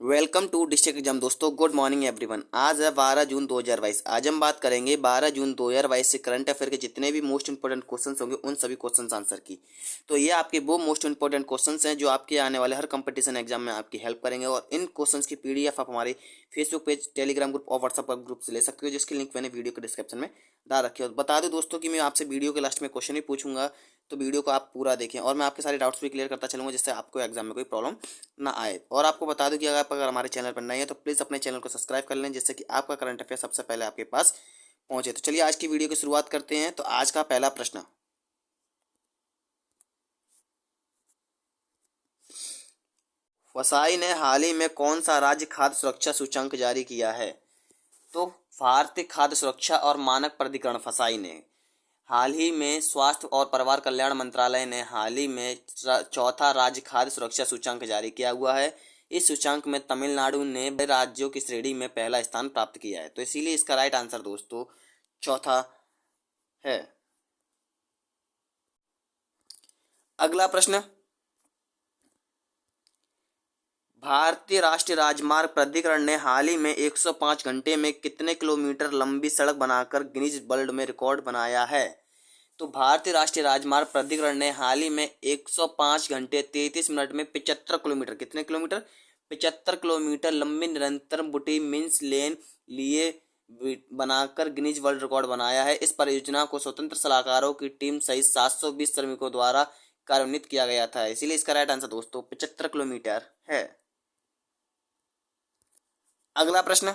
Welcome to district exam. दोस्तों good morning everyone. आज है 12 जून 2022। आज हम बात करेंगे 12 जून 2022 से करंट अफेयर के जितने भी मोस्ट इंपोर्टेंट क्वेश्चंस होंगे उन सभी क्वेश्चंस आंसर की। तो ये आपके वो मोस्ट इंपोर्टेंट क्वेश्चंस हैं जो आपके आने वाले हर कंपटीशन एग्जाम में आपकी हेल्प करेंगे। और इन क्वेश्चंस की पीडीएफ आप हमारे फेसबुक पेज, टेलीग्राम ग्रुप और व्हाट्सएप ग्रुप से ले सकते हो, जिसकी लिंक मैंने वीडियो के डिस्क्रिप्शन में डाल रखी है। बता दो दोस्तों कि मैं आपसे वीडियो के लास्ट में क्वेश्चन ही पूछूंगा, तो वीडियो को आप पूरा देखें और मैं आपके सारे डाउट्स भी क्लियर करता चलूंगा, जिससे आपको एग्जाम में कोई प्रॉब्लम ना आए। और आपको बता दूं कि अगर हमारे चैनल पर नए हैं तो प्लीज़ अपने चैनल को सब्सक्राइब कर लें, जिससे कि आपका करंट अफेयर सबसे पहले आपके पास पहुंचे। तो चलिए आज की वीडियो की शुरुआत करते हैं। तो आज का पहला प्रश्न, फसाई ने हाल ही में कौन सा राज्य खाद्य सुरक्षा सूचकांक जारी किया है? तो भारतीय खाद्य सुरक्षा और मानक प्राधिकरण फसाई ने हाल ही में स्वास्थ्य और परिवार कल्याण मंत्रालय ने हाल ही में चौथा राज्य खाद्य सुरक्षा सूचकांक जारी किया हुआ है। इस सूचकांक में तमिलनाडु ने राज्यों की श्रेणी में पहला स्थान प्राप्त किया है, तो इसीलिए इसका राइट आंसर दोस्तों चौथा है। अगला प्रश्न, भारतीय राष्ट्रीय राजमार्ग प्राधिकरण ने हाल ही में 105 घंटे में कितने किलोमीटर लंबी सड़क बनाकर गिनीज वर्ल्ड में रिकॉर्ड बनाया है? तो भारतीय राष्ट्रीय राजमार्ग प्राधिकरण ने हाल ही में 105 घंटे 33 मिनट में 75 किलोमीटर, कितने किलोमीटर, 75 किलोमीटर लंबी निरंतर बुटी मीन्स लेन लिए बनाकर गिनीज वर्ल्ड रिकॉर्ड बनाया है। इस परियोजना को स्वतंत्र सलाहकारों की टीम सहित 720 श्रमिकों द्वारा कार्यान्वित किया गया था, इसीलिए इसका राइट आंसर दोस्तों 75 किलोमीटर है। अगला प्रश्न,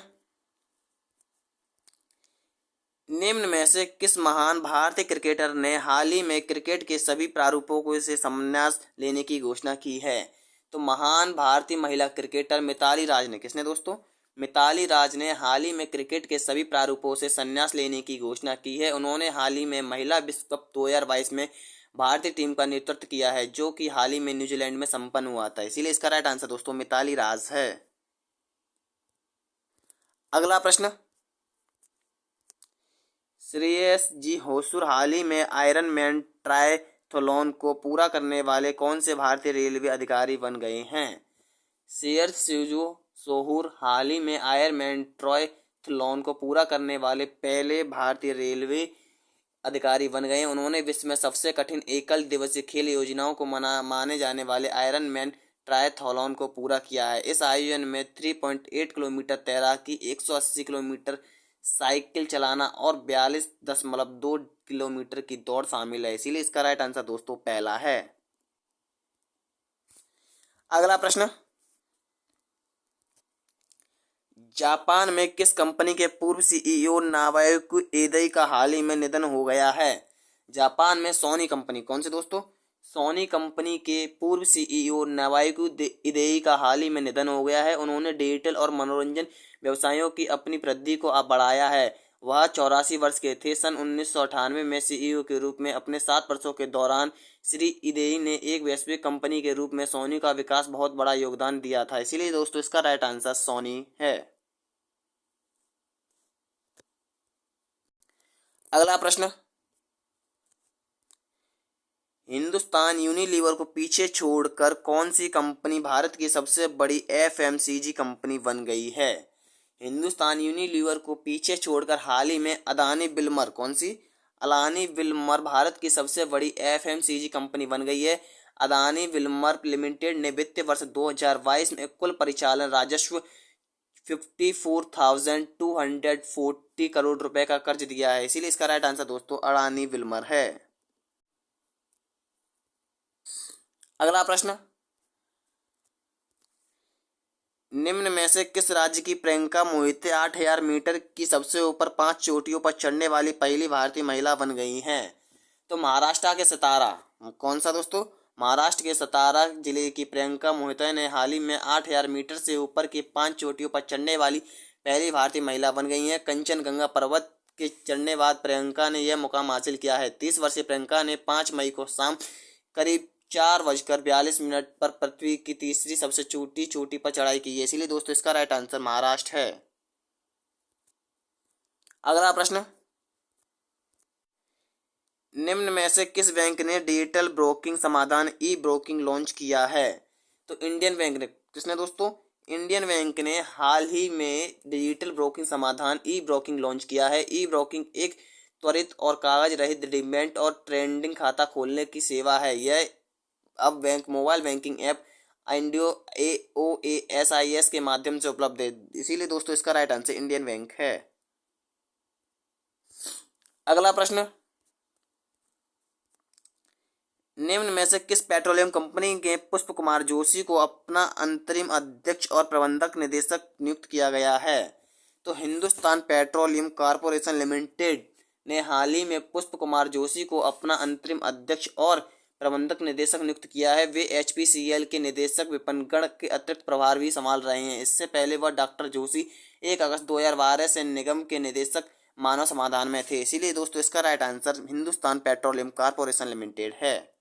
निम्न में से किस महान भारतीय क्रिकेटर ने हाल ही में क्रिकेट के सभी प्रारूपों से संन्यास लेने की घोषणा की है? तो महान भारतीय महिला क्रिकेटर मिताली राज ने, किसने दोस्तों, मिताली राज ने हाल ही में क्रिकेट के सभी प्रारूपों से संन्यास लेने की घोषणा की है। उन्होंने हाल ही में महिला विश्व कप 2022 में भारतीय टीम का नेतृत्व किया है, जो कि हाल ही में न्यूजीलैंड में संपन्न हुआ था, इसीलिए इसका राइट आंसर दोस्तों मिताली राज है। अगला प्रश्न, श्रेयस जी होसुर हाल ही में आयरन मैन ट्रायथलॉन को पूरा करने वाले कौन से भारतीय रेलवे अधिकारी बन गए हैं? श्रेयस शिवजू सोहूर हाल ही में आयरन मैन ट्रायथलॉन को पूरा करने वाले पहले भारतीय रेलवे अधिकारी बन गए हैं। उन्होंने विश्व में सबसे कठिन एकल दिवसीय खेल योजनाओं को माने जाने वाले आयरन मैन ट्रायथलॉन को पूरा किया है। इस आयोजन में 3.8 किलोमीटर तैराकी, 180 किलोमीटर साइकिल चलाना और 42.2 किलोमीटर की दौड़ शामिल है, इसीलिए इसका राइट आंसर दोस्तों पहला है। अगला प्रश्न, जापान में किस कंपनी के पूर्व सीईओ नाओकी एदई का हाल ही में निधन हो गया है? जापान में सोनी कंपनी, कौन से दोस्तों, सोनी कंपनी के पूर्व सीईओ नाओकी एदई का हाल ही में निधन हो गया है। उन्होंने डिजिटल और मनोरंजन व्यवसायों की अपनी वृद्धि को बढ़ाया है। वह 84 वर्ष के थे। सन 1998 में सीईओ के रूप में अपने 7 वर्षों के दौरान श्री इदेई ने एक वैश्विक कंपनी के रूप में सोनी का विकास बहुत बड़ा योगदान दिया था, इसीलिए दोस्तों इसका राइट आंसर सोनी है। अगला प्रश्न, हिंदुस्तान यूनिलीवर को पीछे छोड़कर कौन सी कंपनी भारत की सबसे बड़ी एफएमसीजी कंपनी बन गई है? हिंदुस्तान यूनिलीवर को पीछे छोड़कर हाल ही में अदानी विल्मर, कौन सी, अदानी विल्मर भारत की सबसे बड़ी एफएमसीजी कंपनी बन गई है। अदानी विल्मर लिमिटेड ने वित्तीय वर्ष 2022 में कुल परिचालन राजस्व 54,240 करोड़ रुपए का कर्ज दिया है, इसीलिए इसका राइट आंसर दोस्तों अडानी विल्मर है। अगला प्रश्न, निम्न में से किस राज्य की प्रियंका मोहिते 8,000 मीटर की सबसे ऊपर 5 चोटियों पर चढ़ने वाली पहली भारतीय महिला बन गई हैं? तो महाराष्ट्र के सतारा, कौन सा दोस्तों, महाराष्ट्र के सतारा जिले की प्रियंका मोहिते ने हाल ही में 8,000 मीटर से ऊपर की 5 चोटियों पर चढ़ने वाली पहली भारतीय महिला बन गई हैं। कंचनजंगा पर्वत के चढ़ने बाद प्रियंका ने यह मुकाम हासिल किया है। 30 वर्षीय प्रियंका ने 5 मई को शाम करीब 4:42 पर पृथ्वी की तीसरी सबसे छोटी चोटी पर चढ़ाई की है, इसीलिए दोस्तों इसका राइट आंसर महाराष्ट्र है। अगला प्रश्न, निम्न में से किस बैंक ने डिजिटल ब्रोकिंग समाधान ई ब्रोकिंग लॉन्च किया है? तो इंडियन बैंक ने, किसने दोस्तों, इंडियन बैंक ने हाल ही में डिजिटल ब्रोकिंग समाधान ई ब्रोकिंग लॉन्च किया है। ई ब्रोकिंग एक त्वरित और कागज रहित डीमैट और ट्रेडिंग खाता खोलने की सेवा है। यह अब mobile banking app Indo OASIS के माध्यम से उपलब्ध है। इसीलिए दोस्तों इसका राइट आंसर इंडियन बैंक है। अगला प्रश्न, निम्न में से किस पेट्रोलियम कंपनी के पुष्प कुमार जोशी को अपना अंतरिम अध्यक्ष और प्रबंधक निदेशक नियुक्त किया गया है? तो हिंदुस्तान पेट्रोलियम कॉर्पोरेशन लिमिटेड ने हाल ही में पुष्प कुमार जोशी को अपना अंतरिम अध्यक्ष और प्रबंधक निदेशक नियुक्त किया है। वे HPCL के निदेशक विपणन के अतिरिक्त प्रभार भी संभाल रहे हैं। इससे पहले वह डॉक्टर जोशी 1 अगस्त 2012 से निगम के निदेशक मानव समाधान में थे। इसीलिए दोस्तों इसका right answer Hindustan Petroleum Corporation Limited है।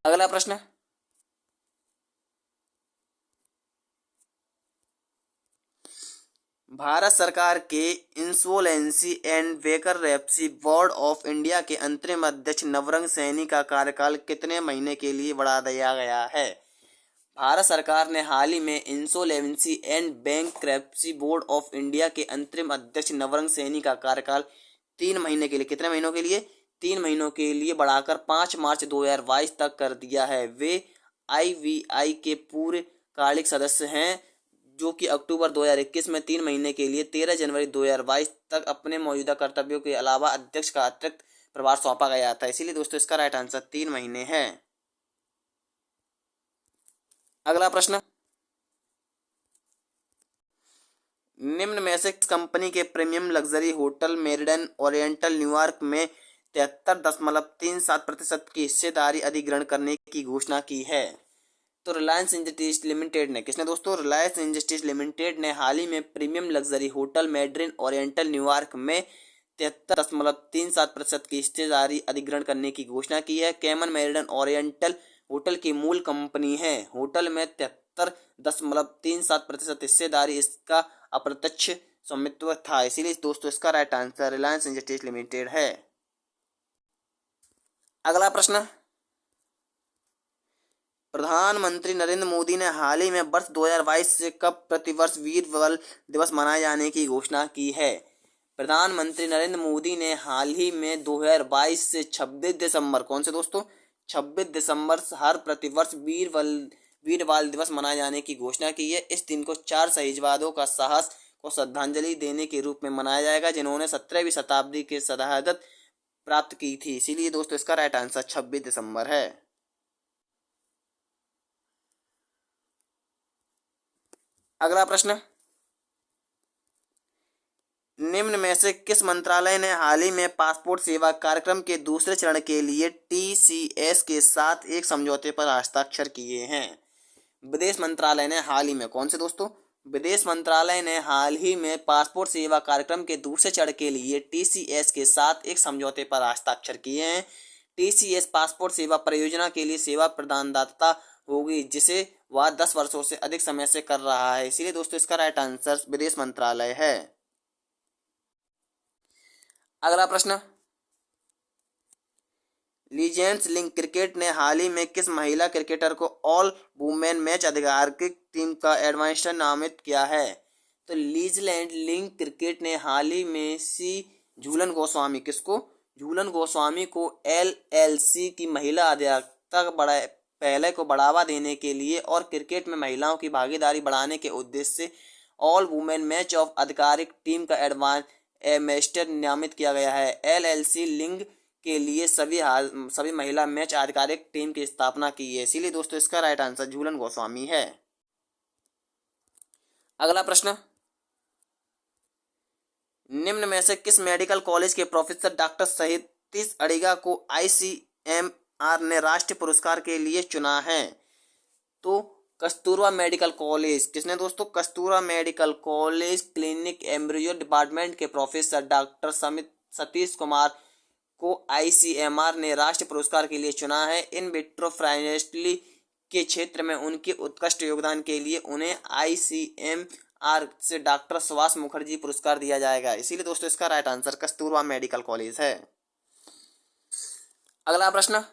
अगला प्रश्न, भारत सरकार के Insolvency and Bankruptcy Board of India के अंतरिम अध्यक्ष नवरंग सैनी का कार्यकाल कितने महीने के लिए बढ़ा दिया गया है? भारत सरकार ने हाल ही में Insolvency and Bankruptcy Board of India के अंतरिम अध्यक्ष नवरंग सैनी का कार्यकाल 3 महीने के लिए, कितने महीनों के लिए? 3 महीनों के लिए बढ़ाकर 5 मार्च 2022 तक कर दिया है। वे IVI के पूर्व कार्यकालिक सदस्य हैं, जो कि अक्टूबर 2021 में 3 महीने के लिए 13 जनवरी 2022 तक अपने मौजूदा कर्तव्यों के अलावा अध्यक्ष का अतिरिक्त प्रभार सौंपा गया था। इसीलिए दोस्तों इसका राइट आंसर 3 महीने है। अगला प्रश्न, निम्न में से किस कंपनी के premium luxury hotel meridian oriental New York में 73.37% की हिस्सेदारी अधिग्रहण करने की घोषणा की है? तो रिलायंस इंडस्ट्रीज लिमिटेड ने, किसने दोस्तों? रिलायंस इंडस्ट्रीज लिमिटेड ने हाल ही में premium luxury hotel meridian oriental New York में 73.37% की हिस्सेदारी अधिग्रहण करने की घोषणा की है। कैमन मेरिडियन ओरिएंटल होटल की मूल कंपनी है। होटल में 73.37% हिस्सेदारी इसका अप्रत्यक्ष स्वामित्व था। इसीलिए दोस्तों इसका right answer Reliance industries limited है। अगला प्रश्न, प्रधानमंत्री नरेंद्र मोदी ने हाल ही में वर्ष 2022 से कब प्रतिवर्ष वीर बल दिवस मनाए जाने की घोषणा की है? प्रधानमंत्री नरेंद्र मोदी ने हाल ही में 2022 से 26 दिसंबर, कौन से दोस्तों? 26 दिसंबर हर प्रतिवर्ष वीर बाल दिवस मनाए जाने की घोषणा की है। इस दिन को 4 शहीदों का साहस को श्रद्धांजलि देने के रूप में मनाया जाएगा, जिन्होंने 17वीं शताब्दी के शहादत प्राप्त की थी। इसीलिए दोस्तों इसका राइट आंसर 26 दिसंबर है। अगला प्रश्न, निम्न में से किस मंत्रालय ने हाल ही में पासपोर्ट सेवा कार्यक्रम के दूसरे चरण के लिए TCS के साथ एक समझौते पर हस्ताक्षर किए हैं? विदेश मंत्रालय ने हाल ही में, कौन से दोस्तों? विदेश मंत्रालय ने हाल ही में पासपोर्ट सेवा कार्यक्रम के दूसरे चरण के लिए TCS के साथ एक समझौते पर हस्ताक्षर किए हैं। TCS पासपोर्ट सेवा परियोजना के लिए सेवा प्रदानदाता होगी, जिसे वह 10 वर्षों से अधिक समय से कर रहा है। इसीलिए दोस्तों इसका राइट आंसर विदेश मंत्रालय है। अगला प्रश्न, लीजेंड्स लिंक क्रिकेट ने हाल ही में किस महिला क्रिकेटर को ऑल वुमेन मैच आधिकारिक टीम का एडवाइजर नामित किया है? तो लीजेंड लिंक क्रिकेट ने हाल ही में झूलन गोस्वामी, किसको? झूलन गोस्वामी को LLC की महिला अधिकारिता पहले को बढ़ावा देने के लिए और क्रिकेट में महिलाओं की भागीदारी बढ़ाने के उद्देश्य से ऑल वुमेन मैच ऑफ आधिकारिक टीम का एडवाइजर नामित किया गया है। LLC लिंग के लिए सभी महिला मैच आधिकारिक टीम की स्थापना की है। इसीलिए दोस्तों इसका राइट आंसर झूलन गोस्वामी है। अगला प्रश्न, निम्न में से किस मेडिकल कॉलेज के प्रोफेसर डॉक्टर सतीश अडिगा को ICMR ने राष्ट्रीय पुरस्कार के लिए चुना है? तो कस्तूरबा मेडिकल कॉलेज, किसने दोस्तों? Kasturba medical college clinic embryo department के प्रोफेसर डॉक्टर सतीश कुमार को ICMR ने राष्ट्रीय पुरस्कार के लिए चुना है। इन विट्रो फ्राइनेस्टली के क्षेत्र में उनके उत्कृष्ट योगदान के लिए उन्हें ICMR से डॉक्टर सुभाष मुखर्जी पुरस्कार दिया जाएगा। इसीलिए दोस्तों इसका right answer Kasturba medical college है। अगला प्रश्न,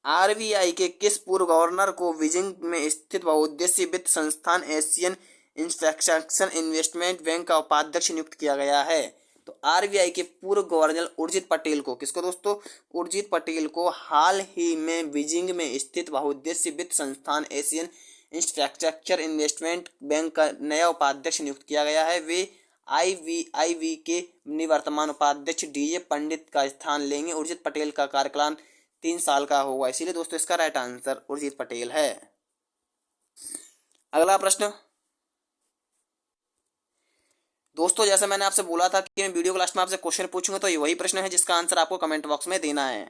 आरबीआई के किस पूर्व गवर्नर को बीजिंग में स्थित बहुउद्देशीय वित्त संस्थान एशियन इंफ्रास्ट्रक्चर इन्वेस्टमेंट बैंक का उपाध्यक्ष नियुक्त किया गया है? तो आरबीआई के पूर्व गवर्नर उर्जित पटेल को, किसको दोस्तों? उर्जित पटेल को हाल ही में बीजिंग में स्थित बहुउद्देशीय वित्त संस्थान एशियन इंफ्रास्ट्रक्चर इन्वेस्टमेंट बैंक का नया उपाध्यक्ष नियुक्त किया गया है। वे आईवी के निवर्तमान उपाध्यक्ष डीजे पंडित का स्थान लेंगे। उर्जित पटेल का कार्यकाल 3 साल का होगा, इसीलिए दोस्तों इसका राइट आंसर उर्जित पटेल है। अगला प्रश्न दोस्तों, जैसे मैंने आपसे बोला था कि मैं वीडियो के लास्ट में आपसे क्वेश्चन पूछूंगा, तो ये वही प्रश्न है जिसका आंसर आपको कमेंट बॉक्स में देना है।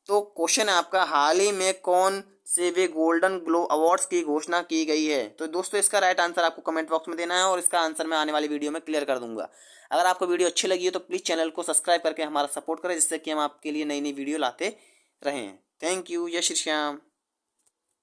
तो क्वेश्चन है आपका, हाल ही में कौन से वे गोल्डन ग्लोब अवार्ड्स की घोषणा की गई है? तो दोस्तों इसका राइट आंसर आपको कमेंट बॉक्स में देना है और इसका आंसर मैं आने वाली वीडियो में क्लियर कर दूंगा। अगर आपको वीडियो अच्छी लगी है तो प्लीज़ चैनल को सब्सक्राइब करके हमारा सपोर्ट करें, जिससे कि हम आपके लिए नई नई वीडियो लाते रहें। Thank you. जय श्री श्याम।